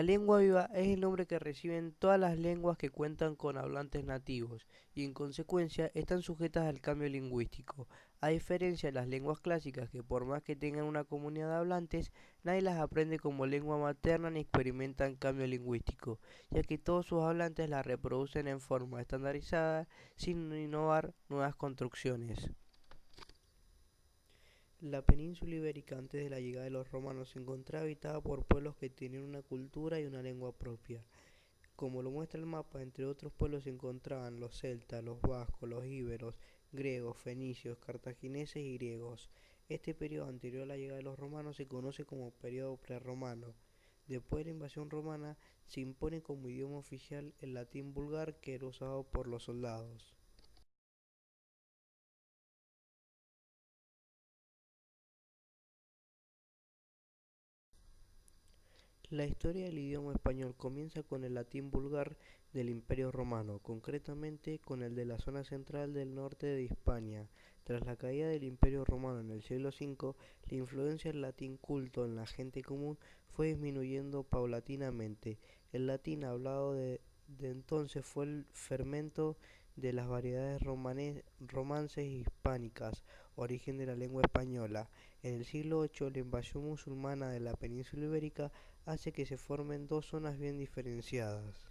La lengua viva es el nombre que reciben todas las lenguas que cuentan con hablantes nativos y en consecuencia están sujetas al cambio lingüístico, a diferencia de las lenguas clásicas que por más que tengan una comunidad de hablantes, nadie las aprende como lengua materna ni experimentan cambio lingüístico, ya que todos sus hablantes la reproducen en forma estandarizada sin innovar nuevas construcciones. La península ibérica antes de la llegada de los romanos se encontraba habitada por pueblos que tenían una cultura y una lengua propia. Como lo muestra el mapa, entre otros pueblos se encontraban los celtas, los vascos, los íberos, griegos, fenicios, cartagineses y griegos. Este periodo anterior a la llegada de los romanos se conoce como periodo prerromano. Después de la invasión romana se impone como idioma oficial el latín vulgar que era usado por los soldados. La historia del idioma español comienza con el latín vulgar del Imperio Romano, concretamente con el de la zona central del norte de Hispania. Tras la caída del Imperio Romano en el siglo V, la influencia del latín culto en la gente común fue disminuyendo paulatinamente. El latín hablado de entonces fue el fermento de las variedades romances hispánicas, origen de la lengua española. En el siglo VIII, la invasión musulmana de la península ibérica hace que se formen dos zonas bien diferenciadas.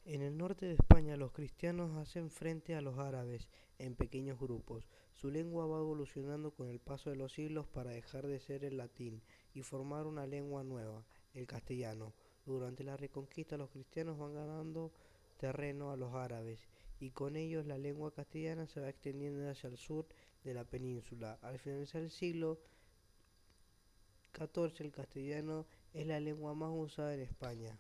En el norte de España los cristianos hacen frente a los árabes en pequeños grupos. Su lengua va evolucionando con el paso de los siglos para dejar de ser el latín y formar una lengua nueva, el castellano. Durante la Reconquista los cristianos van ganando terreno a los árabes y con ellos la lengua castellana se va extendiendo hacia el sur de la península. Al finalizar el siglo XIV el castellano es la lengua más usada en España.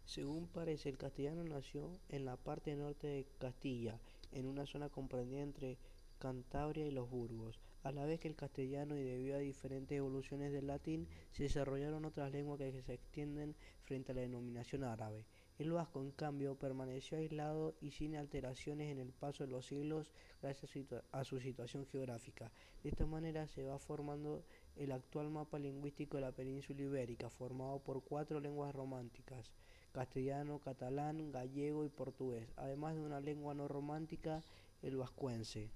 Según parece, el castellano nació en la parte norte de Castilla, en una zona comprendida entre Cantabria y los Burgos. A la vez que el castellano y debido a diferentes evoluciones del latín, se desarrollaron otras lenguas que se extienden frente a la denominación árabe. El vasco, en cambio, permaneció aislado y sin alteraciones en el paso de los siglos gracias a su situación geográfica. De esta manera se va formando el actual mapa lingüístico de la península ibérica, formado por cuatro lenguas románticas: castellano, catalán, gallego y portugués, además de una lengua no romántica, el vascuence.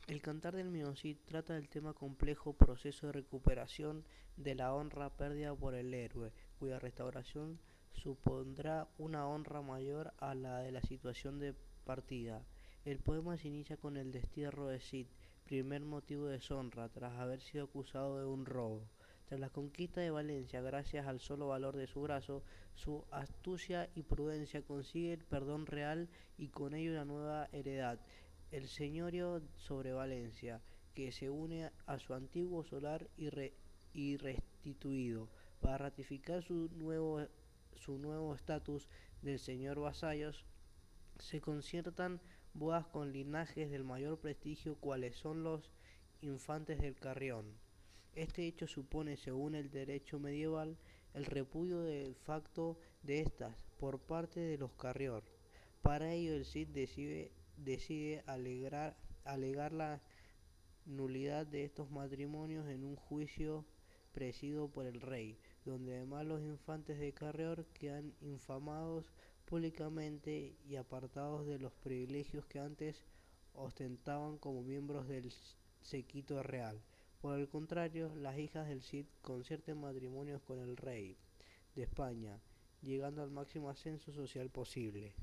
El Cantar del Mioncid trata del tema complejo proceso de recuperación de la honra perdida por el héroe, cuya restauración supondrá una honra mayor a la de la situación de partida. El poema se inicia con el destierro de Cid, primer motivo de deshonra, tras haber sido acusado de un robo. Tras la conquista de Valencia, gracias al solo valor de su brazo, su astucia y prudencia consigue el perdón real y con ello una nueva heredad, el señorío sobre Valencia, que se une a su antiguo solar y restituido, para ratificar su nuevo estatus de señor vasallos Se conciertan bodas con linajes del mayor prestigio, cuales son los infantes del Carrión. Este hecho supone, según el derecho medieval, el repudio de facto de estas por parte de los Carrión. Para ello el Cid decide alegar la nulidad de estos matrimonios en un juicio presidido por el rey, donde además los infantes de Carrión quedan infamados públicamente y apartados de los privilegios que antes ostentaban como miembros del séquito real. Por el contrario, las hijas del Cid concierten matrimonios con el rey de España, llegando al máximo ascenso social posible.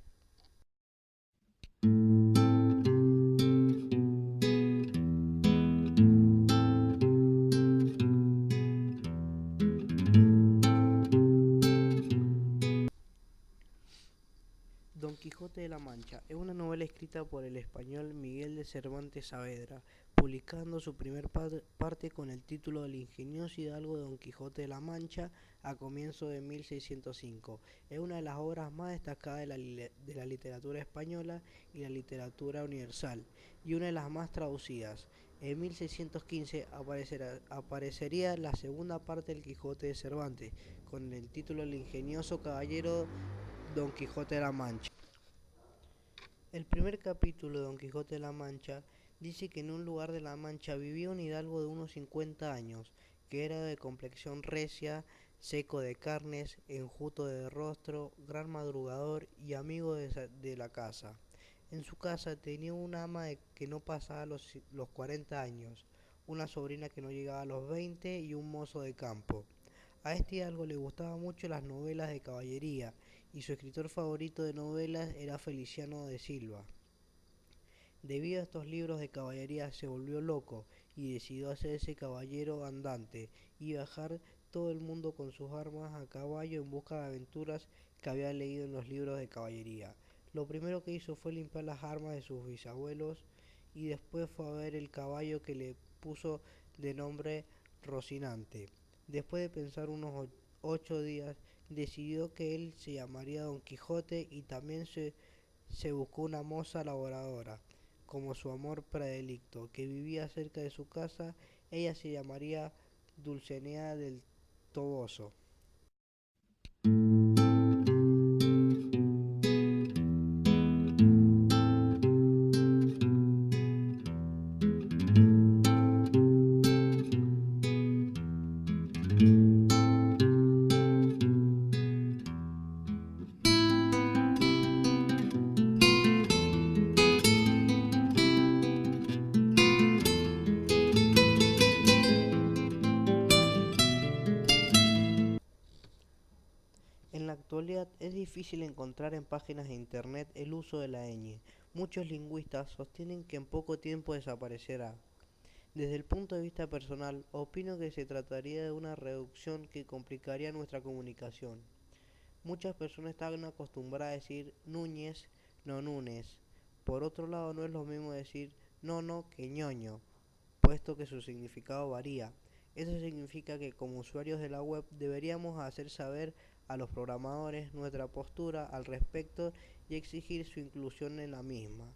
Don Quijote de la Mancha es una novela escrita por el español Miguel de Cervantes Saavedra, publicando su primer parte con el título del ingenioso hidalgo Don Quijote de la Mancha a comienzos de 1605. Es una de las obras más destacadas de la literatura española y la literatura universal, y una de las más traducidas. En 1615 aparecería la segunda parte del Quijote de Cervantes, con el título El ingenioso caballero Don Quijote de la Mancha. El primer capítulo de Don Quijote de la Mancha dice que en un lugar de la Mancha vivía un hidalgo de unos 50 años, que era de complexión recia, seco de carnes, enjuto de rostro, gran madrugador y amigo de la casa. En su casa tenía una ama que no pasaba los 40 años, una sobrina que no llegaba a los 20 y un mozo de campo. A este hidalgo le gustaban mucho las novelas de caballería, y su escritor favorito de novelas era Feliciano de Silva. Debido a estos libros de caballería se volvió loco y decidió hacerse caballero andante y viajar todo el mundo con sus armas a caballo en busca de aventuras que había leído en los libros de caballería. Lo primero que hizo fue limpiar las armas de sus bisabuelos y después fue a ver el caballo que le puso de nombre Rocinante. Después de pensar unos 8 días, decidió que él se llamaría Don Quijote y también se buscó una moza laboradora, como su amor predilecto, que vivía cerca de su casa. Ella se llamaría Dulcinea del Toboso. En la actualidad es difícil encontrar en páginas de internet el uso de la ñ. Muchos lingüistas sostienen que en poco tiempo desaparecerá. Desde el punto de vista personal, opino que se trataría de una reducción que complicaría nuestra comunicación. Muchas personas están acostumbradas a decir Núñez, no Núñez. Por otro lado, no es lo mismo decir nono que ñoño, puesto que su significado varía. Eso significa que como usuarios de la web deberíamos hacer saber a los programadores nuestra postura al respecto y exigir su inclusión en la misma.